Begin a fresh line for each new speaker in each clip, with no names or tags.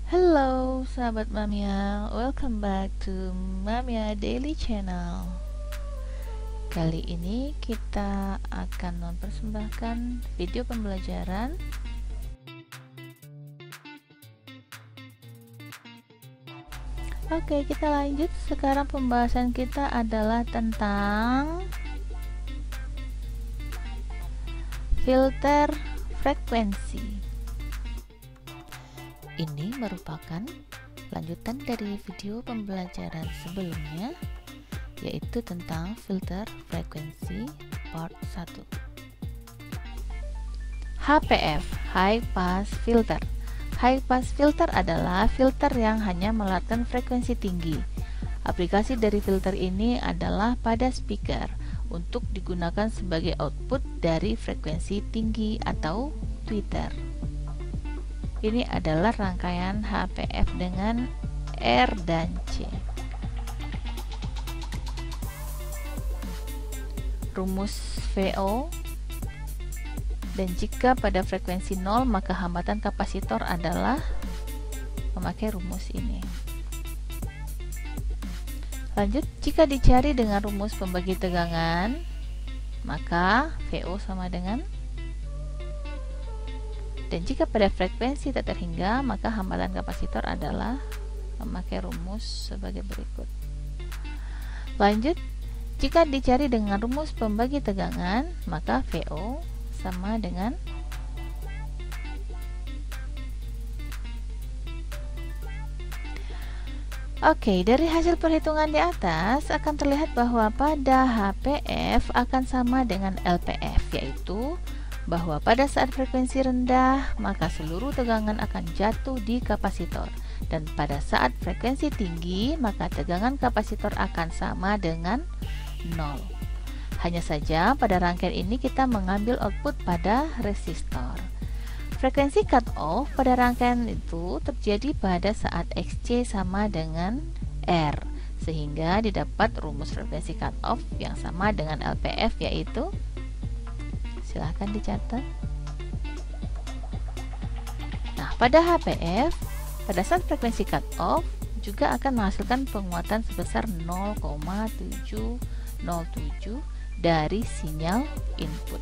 Halo sahabat Mamia, welcome back to Mamia Daily Channel. Kali ini kita akan mempersembahkan video pembelajaran Oke, kita lanjut. Sekarang pembahasan kita adalah tentang filter frekuensi. Ini merupakan lanjutan dari video pembelajaran sebelumnya, yaitu tentang filter frekuensi part 1. HPF, High Pass Filter. High Pass Filter adalah filter yang hanya melarutkan frekuensi tinggi. Aplikasi dari filter ini adalah pada speaker untuk digunakan sebagai output dari frekuensi tinggi atau tweeter. Ini adalah rangkaian HPF dengan R dan C. Rumus VO, dan jika pada frekuensi 0 maka hambatan kapasitor adalah memakai rumus ini. Lanjut, jika dicari dengan rumus pembagi tegangan maka VO sama dengan, dan jika pada frekuensi tak terhingga maka hambatan kapasitor adalah memakai rumus sebagai berikut. Lanjut, jika dicari dengan rumus pembagi tegangan maka VO sama dengan Oke, dari hasil perhitungan di atas akan terlihat bahwa pada HPF akan sama dengan LPF, yaitu bahwa pada saat frekuensi rendah maka seluruh tegangan akan jatuh di kapasitor, dan pada saat frekuensi tinggi maka tegangan kapasitor akan sama dengan 0. Hanya saja pada rangkaian ini kita mengambil output pada resistor. Frekuensi cut off pada rangkaian itu terjadi pada saat XC sama dengan R, sehingga didapat rumus frekuensi cut off yang sama dengan LPF, yaitu, silahkan dicatat. Nah, pada HPF, pada saat frekuensi cut off juga akan menghasilkan penguatan sebesar 0,707 dari sinyal input.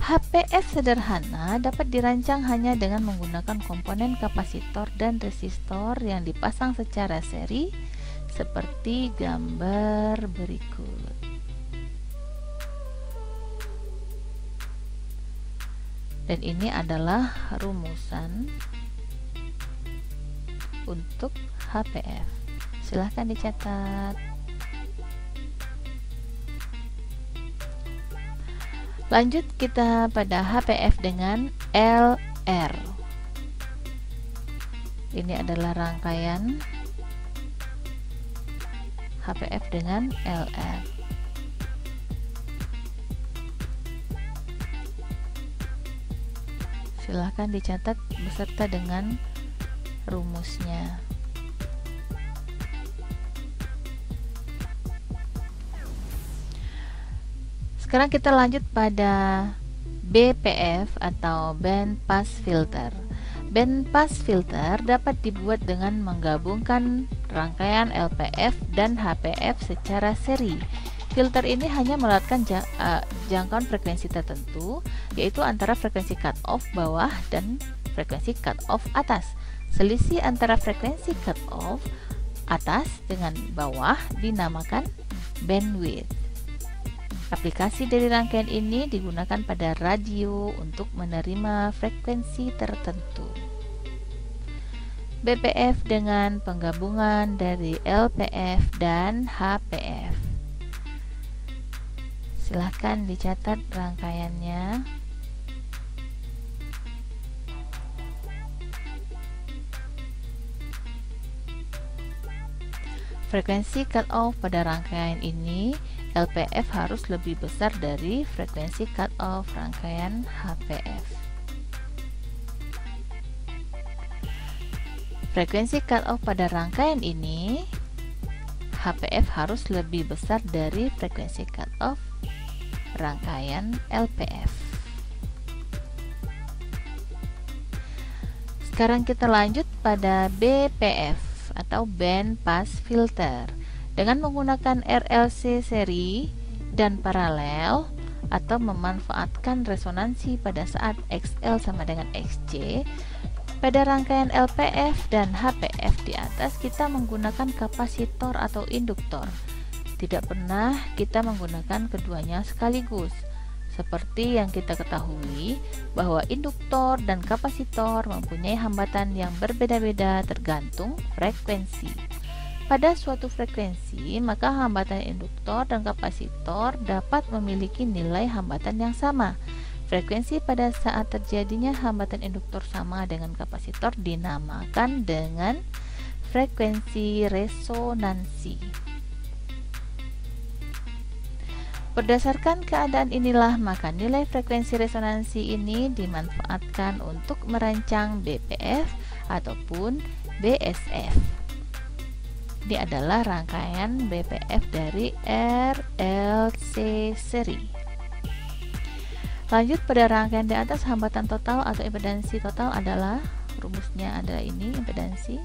HPF sederhana dapat dirancang hanya dengan menggunakan komponen kapasitor dan resistor yang dipasang secara seri seperti gambar berikut. Dan ini adalah rumusan untuk HPF. Silahkan dicatat. Lanjut kita pada HPF dengan LR. Ini adalah rangkaian HPF dengan LR. Silahkan dicatat beserta dengan rumusnya. Sekarang kita lanjut pada BPF atau Band Pass Filter. Band Pass Filter dapat dibuat dengan menggabungkan rangkaian LPF dan HPF secara seri. Filter ini hanya melarutkan jangkauan frekuensi tertentu, yaitu antara frekuensi cut off bawah dan frekuensi cut off atas. Selisih antara frekuensi cut off atas dengan bawah dinamakan bandwidth. Aplikasi dari rangkaian ini digunakan pada radio untuk menerima frekuensi tertentu. BPF dengan penggabungan dari LPF dan HPF. Silahkan dicatat rangkaiannya. Frekuensi cut off pada rangkaian ini LPF harus lebih besar dari frekuensi cut off rangkaian HPF. Frekuensi cut off pada rangkaian ini HPF harus lebih besar dari frekuensi cut off rangkaian LPF. Sekarang kita lanjut pada BPF atau Band Pass Filter. Dengan menggunakan RLC seri dan paralel atau memanfaatkan resonansi pada saat XL sama dengan XC, pada rangkaian LPF dan HPF di atas kita menggunakan kapasitor atau induktor. Tidak pernah kita menggunakan keduanya sekaligus. Seperti yang kita ketahui bahwa induktor dan kapasitor mempunyai hambatan yang berbeda-beda tergantung frekuensi. Pada suatu frekuensi, maka hambatan induktor dan kapasitor dapat memiliki nilai hambatan yang sama. Frekuensi pada saat terjadinya hambatan induktor sama dengan kapasitor dinamakan dengan frekuensi resonansi. Berdasarkan keadaan inilah, maka nilai frekuensi resonansi ini dimanfaatkan untuk merancang BPF ataupun BSF. Ini adalah rangkaian BPF dari RLC seri. Lanjut pada rangkaian di atas, hambatan total atau impedansi total adalah, rumusnya adalah ini, impedansi.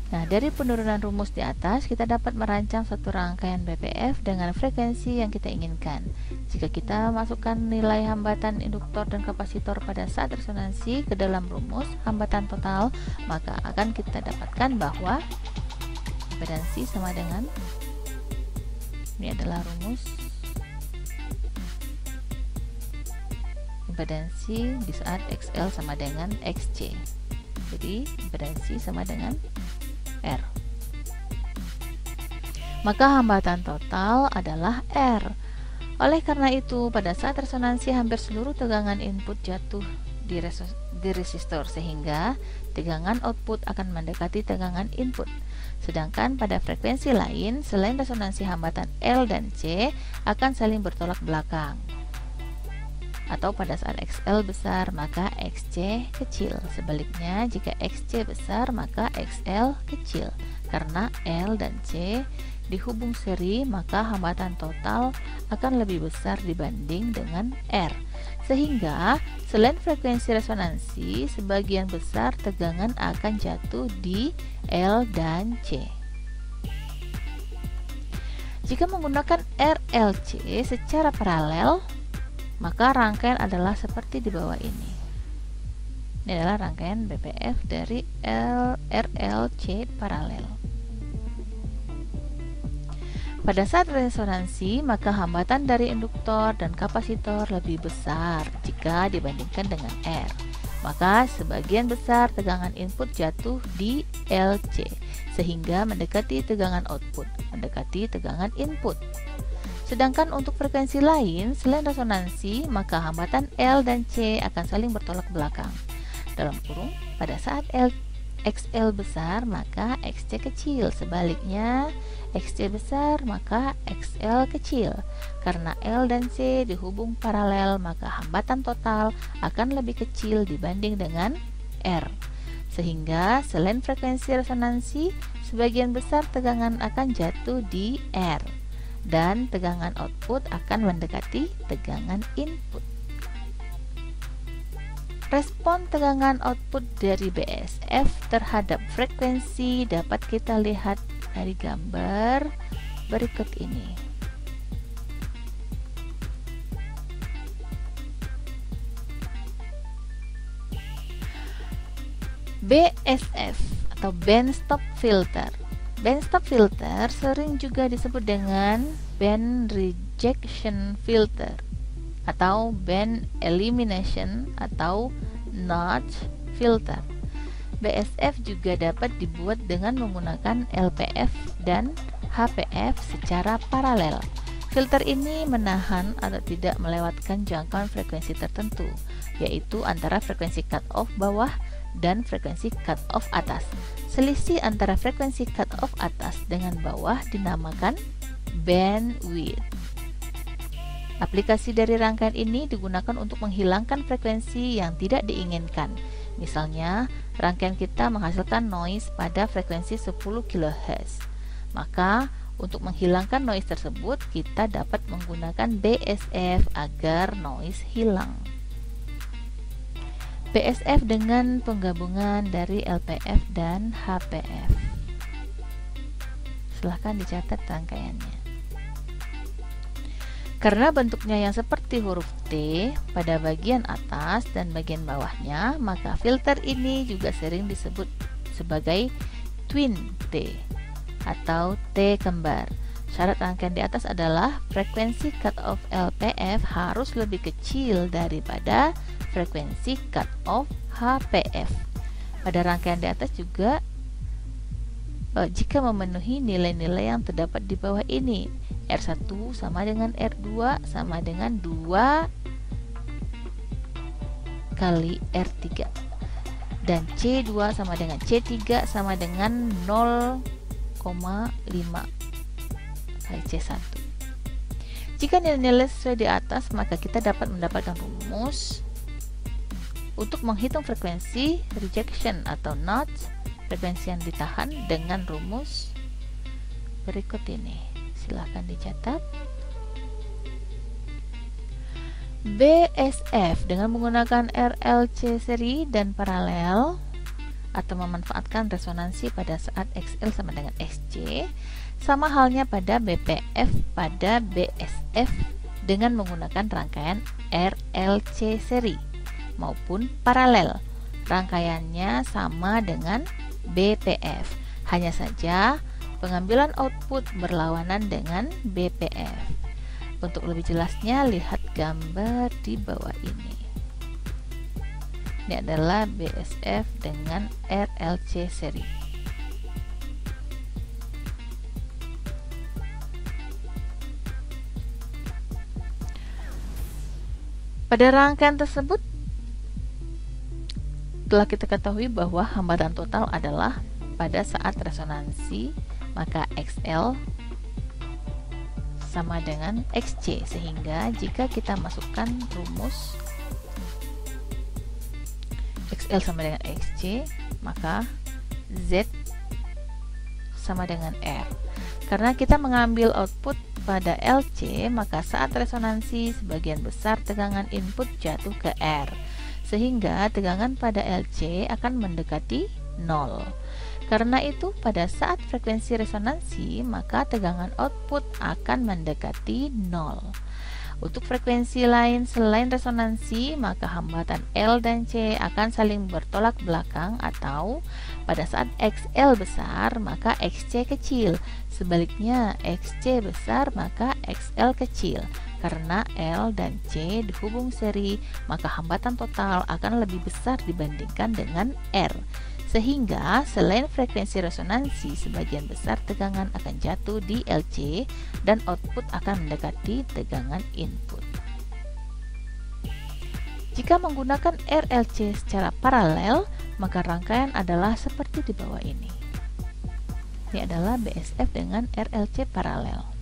Nah, dari penurunan rumus di atas, kita dapat merancang satu rangkaian BPF dengan frekuensi yang kita inginkan. Jika kita masukkan nilai hambatan induktor dan kapasitor pada saat resonansi ke dalam rumus hambatan total, maka akan kita dapatkan bahwa impedansi sama dengan, ini adalah rumus impedansi di saat XL sama dengan XC. Jadi impedansi sama dengan R. Maka hambatan total adalah R. Oleh karena itu, pada saat resonansi hampir seluruh tegangan input jatuh di resistor, sehingga tegangan output akan mendekati tegangan input. Sedangkan pada frekuensi lain, selain resonansi, hambatan L dan C akan saling bertolak belakang. Atau pada saat XL besar, maka XC kecil. Sebaliknya, jika XC besar, maka XL kecil. Karena L dan C dihubung seri, maka hambatan total akan lebih besar dibanding dengan R. Sehingga, selain frekuensi resonansi, sebagian besar tegangan akan jatuh di L dan C. Jika menggunakan RLC secara paralel, maka rangkaian adalah seperti di bawah ini. Ini adalah rangkaian BPF dari RLC paralel. Pada saat resonansi, maka hambatan dari induktor dan kapasitor lebih besar jika dibandingkan dengan R. Maka sebagian besar tegangan input jatuh di LC, sehingga mendekati tegangan output, mendekati tegangan input. Sedangkan untuk frekuensi lain, selain resonansi, maka hambatan L dan C akan saling bertolak belakang. Dalam kurung, pada saat XL besar, maka XC kecil. Sebaliknya, XC besar, maka XL kecil. Karena L dan C dihubung paralel, maka hambatan total akan lebih kecil dibanding dengan R. Sehingga, selain frekuensi resonansi, sebagian besar tegangan akan jatuh di R. Dan tegangan output akan mendekati tegangan input. Respon tegangan output dari BSF terhadap frekuensi dapat kita lihat dari gambar berikut ini. BSF atau Band Stop Filter. Band stop filter sering juga disebut dengan band rejection filter atau band elimination atau notch filter. BSF juga dapat dibuat dengan menggunakan LPF dan HPF secara paralel. Filter ini menahan atau tidak melewatkan jangkauan frekuensi tertentu, yaitu antara frekuensi cut-off bawah dan frekuensi cut-off atas. Selisih antara frekuensi cut-off atas dengan bawah dinamakan bandwidth. Aplikasi dari rangkaian ini digunakan untuk menghilangkan frekuensi yang tidak diinginkan. Misalnya, rangkaian kita menghasilkan noise pada frekuensi 10 kHz. Maka, Untuk menghilangkan noise tersebut, kita dapat menggunakan BSF agar noise hilang. BSF dengan penggabungan dari LPF dan HPF. Silahkan dicatat rangkaiannya. Karena bentuknya yang seperti huruf T pada bagian atas dan bagian bawahnya, maka filter ini juga sering disebut sebagai twin T atau T kembar. Syarat rangkaian di atas adalah frekuensi cutoff LPF harus lebih kecil daripada frekuensi cutoff HPF. Pada rangkaian di atas juga jika memenuhi nilai-nilai yang terdapat di bawah ini, R1 sama dengan R2 sama dengan 2 kali R3, dan C2 sama dengan C3 sama dengan 0,5 kali C1. Jika nilai-nilai sesuai di atas, maka kita dapat mendapatkan rumus untuk menghitung frekuensi rejection atau notch, frekuensi yang ditahan, dengan rumus berikut ini. Silahkan dicatat. BSF dengan menggunakan RLC seri dan paralel atau memanfaatkan resonansi pada saat XL sama dengan XC, sama halnya pada BPF pada BSF dengan menggunakan rangkaian RLC seri maupun paralel. Rangkaiannya sama dengan BPF, hanya saja pengambilan output berlawanan dengan BPF. Untuk lebih jelasnya, lihat gambar di bawah ini. Ini adalah BSF dengan RLC seri. Pada rangkaian tersebut telah kita ketahui bahwa hambatan total adalah pada saat resonansi, maka XL sama dengan XC, sehingga jika kita masukkan rumus XL sama dengan XC, maka Z sama dengan R. Karena kita mengambil output pada LC, maka saat resonansi sebagian besar tegangan input jatuh ke R, sehingga tegangan pada LC akan mendekati 0. Karena itu, pada saat frekuensi resonansi, maka tegangan output akan mendekati 0. Untuk frekuensi lain selain resonansi, maka hambatan L dan C akan saling bertolak belakang, atau pada saat XL besar, maka XC kecil. Sebaliknya, XC besar, maka XL kecil. Karena L dan C dihubung seri, maka hambatan total akan lebih besar dibandingkan dengan R. Sehingga selain frekuensi resonansi, sebagian besar tegangan akan jatuh di LC dan output akan mendekati tegangan input. Jika menggunakan RLC secara paralel, maka rangkaian adalah seperti di bawah ini. Ini adalah BSF dengan RLC paralel.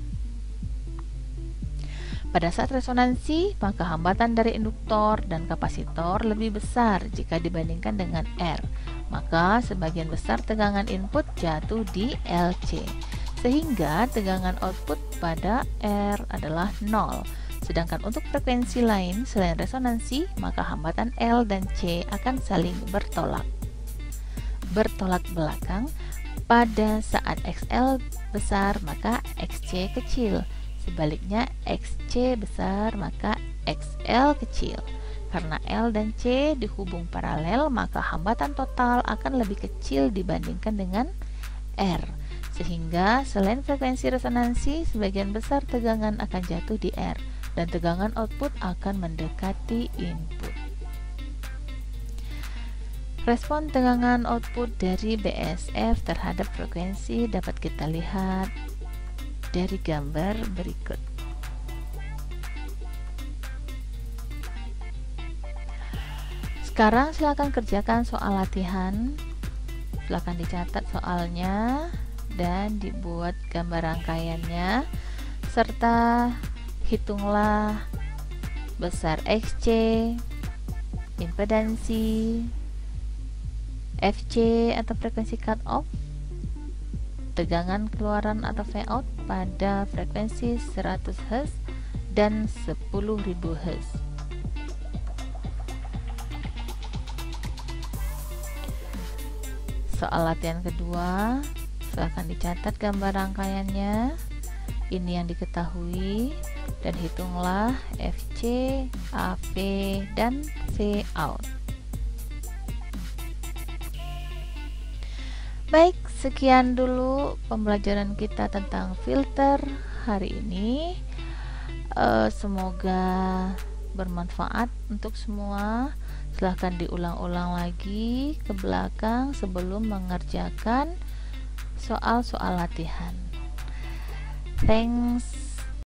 Pada saat resonansi, maka hambatan dari induktor dan kapasitor lebih besar jika dibandingkan dengan R. Maka sebagian besar tegangan input jatuh di LC, sehingga tegangan output pada R adalah 0. Sedangkan untuk frekuensi lain selain resonansi, maka hambatan L dan C akan saling bertolak belakang. Pada saat XL besar, maka XC kecil. Sebaliknya, XC besar, maka XL kecil. Karena L dan C dihubung paralel, maka hambatan total akan lebih kecil dibandingkan dengan R. Sehingga selain frekuensi resonansi, sebagian besar tegangan akan jatuh di R, dan tegangan output akan mendekati input. Respon tegangan output dari BSF terhadap frekuensi dapat kita lihat dari gambar berikut. Sekarang silakan kerjakan soal latihan. Silakan dicatat soalnya dan dibuat gambar rangkaiannya, serta hitunglah besar XC, impedansi, FC atau frekuensi cut off, tegangan keluaran atau Vout pada frekuensi 100 Hz dan 10.000 Hz. Soal latihan kedua, silakan dicatat gambar rangkaiannya. Ini yang diketahui dan hitunglah FC, AV, dan Vout. Baik, sekian dulu pembelajaran kita tentang filter hari ini. Semoga bermanfaat untuk semua. Silahkan diulang-ulang lagi ke belakang sebelum mengerjakan soal-soal latihan. Thanks.